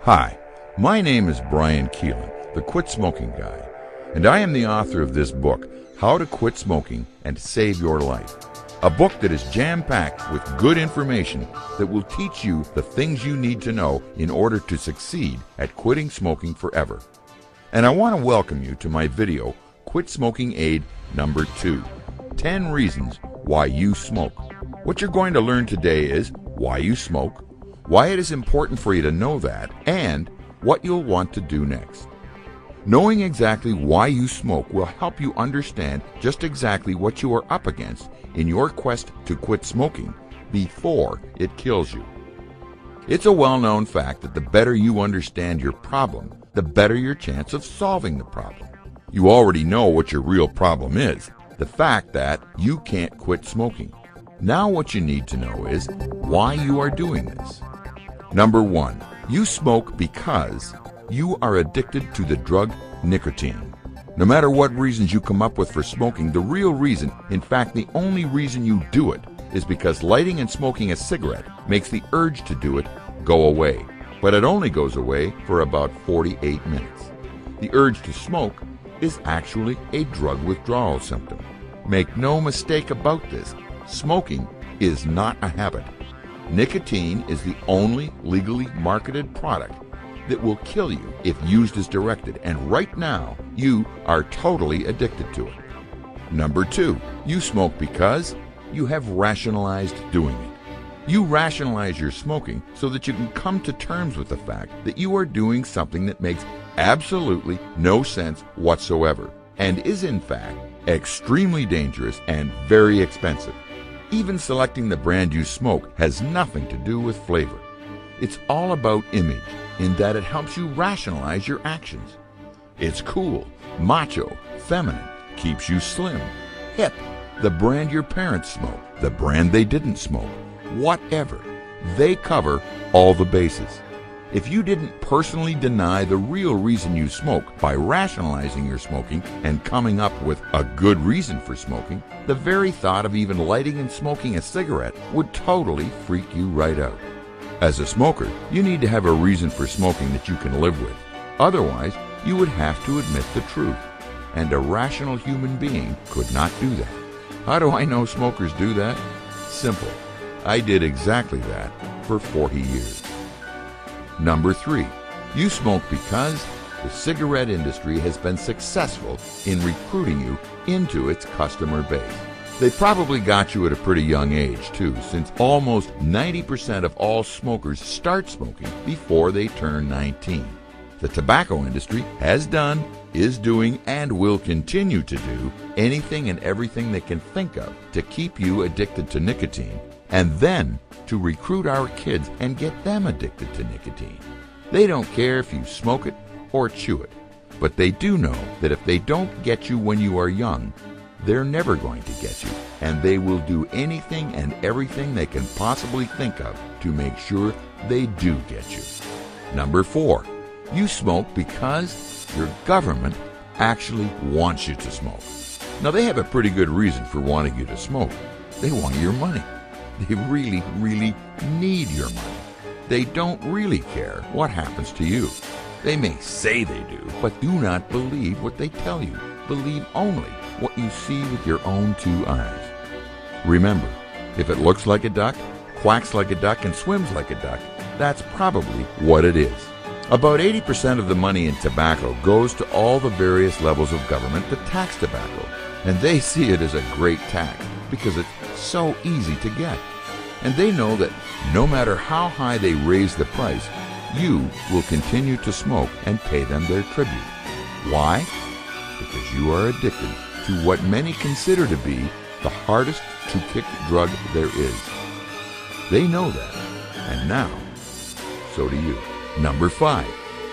Hi, my name is Brian Keelan, the Quit Smoking Guy, and I am the author of this book, How to Quit Smoking and Save Your Life. A book that is jam-packed with good information that will teach you the things you need to know in order to succeed at quitting smoking forever. And I want to welcome you to my video, Quit Smoking Aid Number 2, 10 Reasons Why You Smoke. What you're going to learn today is why you smoke, why it is important for you to know that, and what you'll want to do next. Knowing exactly why you smoke will help you understand just exactly what you are up against in your quest to quit smoking before it kills you. It's a well-known fact that the better you understand your problem, the better your chance of solving the problem. You already know what your real problem is, the fact that you can't quit smoking. Now what you need to know is why you are doing this. Number 1, you smoke because you are addicted to the drug nicotine. No matter what reasons you come up with for smoking, the real reason, in fact the only reason you do it, is because lighting and smoking a cigarette makes the urge to do it go away. But it only goes away for about 48 minutes. The urge to smoke is actually a drug withdrawal symptom. Make no mistake about this, smoking is not a habit. Nicotine is the only legally marketed product that will kill you if used as directed, and right now you are totally addicted to it. Number 2, you smoke because you have rationalized doing it. You rationalize your smoking so that you can come to terms with the fact that you are doing something that makes absolutely no sense whatsoever, and is in fact extremely dangerous and very expensive. Even selecting the brand you smoke has nothing to do with flavor. It's all about image, in that it helps you rationalize your actions. It's cool, macho, feminine, keeps you slim, hip, the brand your parents smoked, the brand they didn't smoke, whatever. They cover all the bases. If you didn't personally deny the real reason you smoke by rationalizing your smoking and coming up with a good reason for smoking, the very thought of even lighting and smoking a cigarette would totally freak you right out. As a smoker, you need to have a reason for smoking that you can live with. Otherwise, you would have to admit the truth, and a rational human being could not do that. How do I know smokers do that? Simple. I did exactly that for 40 years. Number 3, you smoke because the cigarette industry has been successful in recruiting you into its customer base. They probably got you at a pretty young age too, since almost 90% of all smokers start smoking before they turn 19. The tobacco industry has done, is doing, and will continue to do anything and everything they can think of to keep you addicted to nicotine, and then to recruit our kids and get them addicted to nicotine. They don't care if you smoke it or chew it, but they do know that if they don't get you when you are young, they're never going to get you, and they will do anything and everything they can possibly think of to make sure they do get you. Number 4, you smoke because your government actually wants you to smoke. Now they have a pretty good reason for wanting you to smoke. They want your money. They really, really need your money. They don't really care what happens to you. They may say they do, but do not believe what they tell you. Believe only what you see with your own 2 eyes. Remember, if it looks like a duck, quacks like a duck, and swims like a duck, that's probably what it is. About 80% of the money in tobacco goes to all the various levels of government that tax tobacco, and they see it as a great tax because it's so easy to get. And they know that no matter how high they raise the price, you will continue to smoke and pay them their tribute. Why? Because you are addicted to what many consider to be the hardest to kick drug there is. They know that, and now, so do you. Number 5,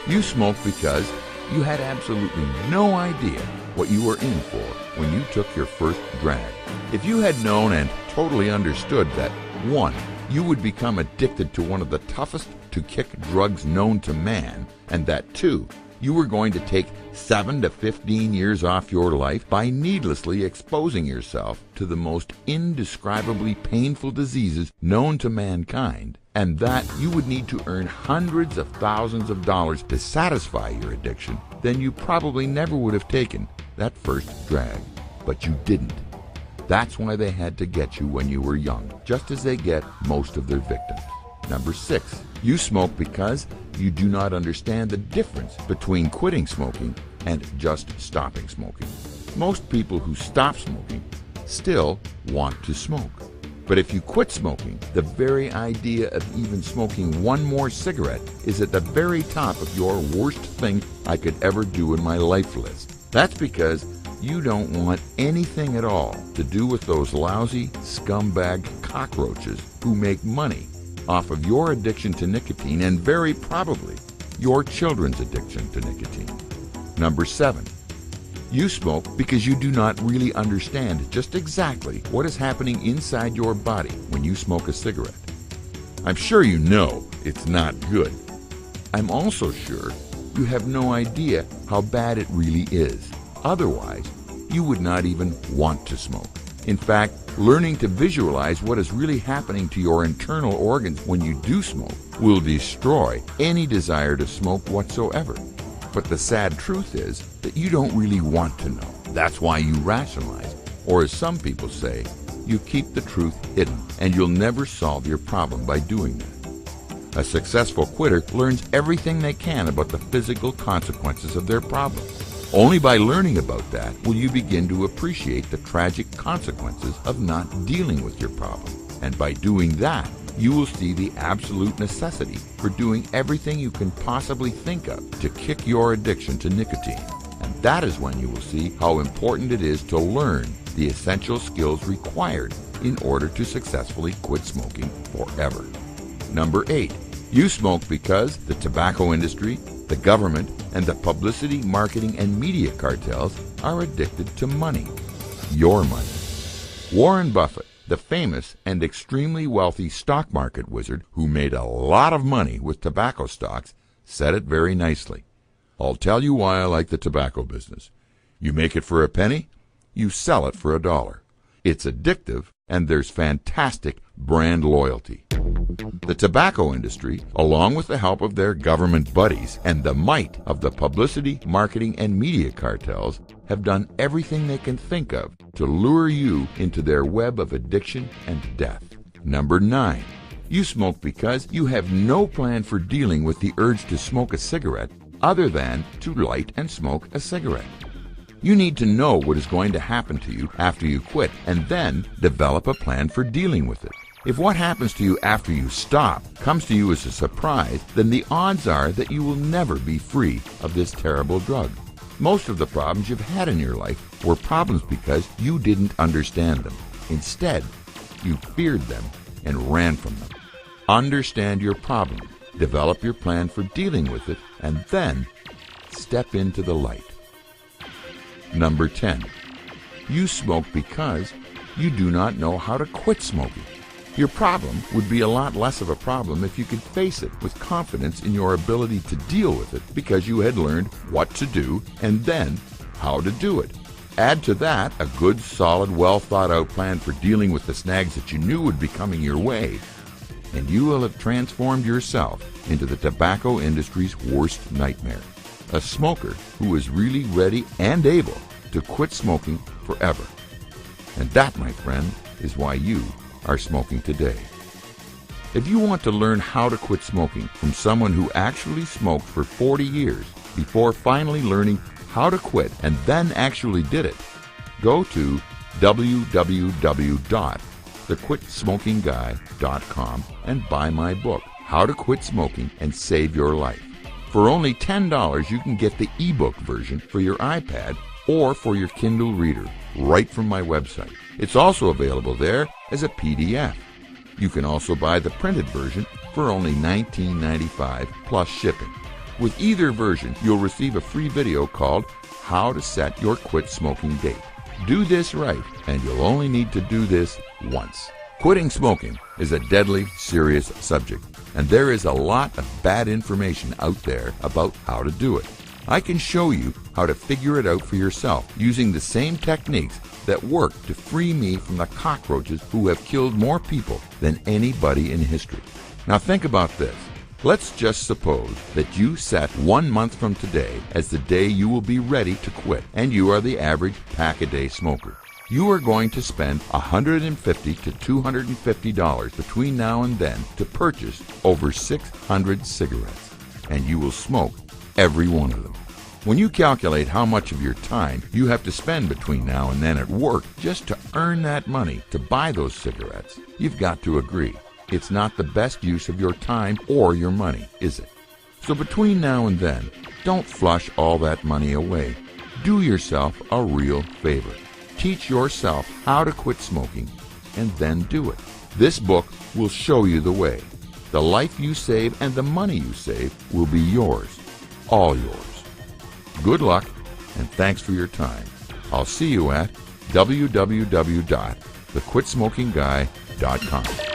you smoke because you had absolutely no idea what you were in for when you took your first drag. If you had known and totally understood that 1, you would become addicted to one of the toughest to kick drugs known to man, and that 2, You were going to take 7 to 15 years off your life by needlessly exposing yourself to the most indescribably painful diseases known to mankind, and that you would need to earn hundreds of thousands of dollars to satisfy your addiction, then you probably never would have taken that first drag. But you didn't. That's why they had to get you when you were young, just as they get most of their victims. Number 6, you smoke because you do not understand the difference between quitting smoking and just stopping smoking. Most people who stop smoking still want to smoke. But if you quit smoking, the very idea of even smoking one more cigarette is at the very top of your worst thing I could ever do in my life list. That's because you don't want anything at all to do with those lousy scumbag cockroaches who make money off of your addiction to nicotine and very probably your children's addiction to nicotine. Number 7, you smoke because you do not really understand just exactly what is happening inside your body when you smoke a cigarette. I'm sure you know it's not good. I'm also sure you have no idea how bad it really is. Otherwise, you would not even want to smoke. In fact, learning to visualize what is really happening to your internal organs when you do smoke will destroy any desire to smoke whatsoever. But the sad truth is that you don't really want to know. That's why you rationalize, or as some people say, you keep the truth hidden, and you'll never solve your problem by doing that. A successful quitter learns everything they can about the physical consequences of their problem. Only by learning about that will you begin to appreciate the tragic consequences of not dealing with your problem. And by doing that, you will see the absolute necessity for doing everything you can possibly think of to kick your addiction to nicotine. And that is when you will see how important it is to learn the essential skills required in order to successfully quit smoking forever. Number 8, you smoke because the tobacco industry, the government, and the publicity, marketing, and media cartels are addicted to money. Your money. Warren Buffett, the famous and extremely wealthy stock market wizard who made a lot of money with tobacco stocks, said it very nicely. I'll tell you why I like the tobacco business. You make it for a penny, you sell it for $1. It's addictive, and there's fantastic brand loyalty. The tobacco industry, along with the help of their government buddies and the might of the publicity, marketing, and media cartels, have done everything they can think of to lure you into their web of addiction and death. Number 9, you smoke because you have no plan for dealing with the urge to smoke a cigarette other than to light and smoke a cigarette. You need to know what is going to happen to you after you quit and then develop a plan for dealing with it. If what happens to you after you stop comes to you as a surprise, then the odds are that you will never be free of this terrible drug. Most of the problems you've had in your life were problems because you didn't understand them. Instead, you feared them and ran from them. Understand your problem, develop your plan for dealing with it, and then step into the light. Number 10, you smoke because you do not know how to quit smoking. Your problem would be a lot less of a problem if you could face it with confidence in your ability to deal with it because you had learned what to do and then how to do it. Add to that a good, solid, well-thought-out plan for dealing with the snags that you knew would be coming your way, and you will have transformed yourself into the tobacco industry's worst nightmare. A smoker who is really ready and able to quit smoking forever. And that, my friend, is why you are smoking today. If you want to learn how to quit smoking from someone who actually smoked for 40 years before finally learning how to quit and then actually did it, go to www.thequitsmokingguy.com and buy my book, How to Quit Smoking and Save Your Life. For only $10, you can get the ebook version for your iPad or for your Kindle reader right from my website. It's also available there as a PDF. You can also buy the printed version for only $19.95 plus shipping. With either version, you'll receive a free video called How to Set Your Quit Smoking Date. Do this right, and you'll only need to do this once. Quitting smoking is a deadly, serious subject, and there is a lot of bad information out there about how to do it. I can show you how to figure it out for yourself using the same techniques that work to free me from the cockroaches who have killed more people than anybody in history. Now think about this. Let's just suppose that you set 1 month from today as the day you will be ready to quit, and you are the average pack-a-day smoker. You are going to spend $150 to $250 between now and then to purchase over 600 cigarettes, and you will smoke every one of them. When you calculate how much of your time you have to spend between now and then at work just to earn that money to buy those cigarettes, you've got to agree it's not the best use of your time or your money, is it? So between now and then, don't flush all that money away. Do yourself a real favor. Teach yourself how to quit smoking and then do it. This book will show you the way. The life you save and the money you save will be yours, all yours. Good luck and thanks for your time. I'll see you at www.thequitsmokingguy.com.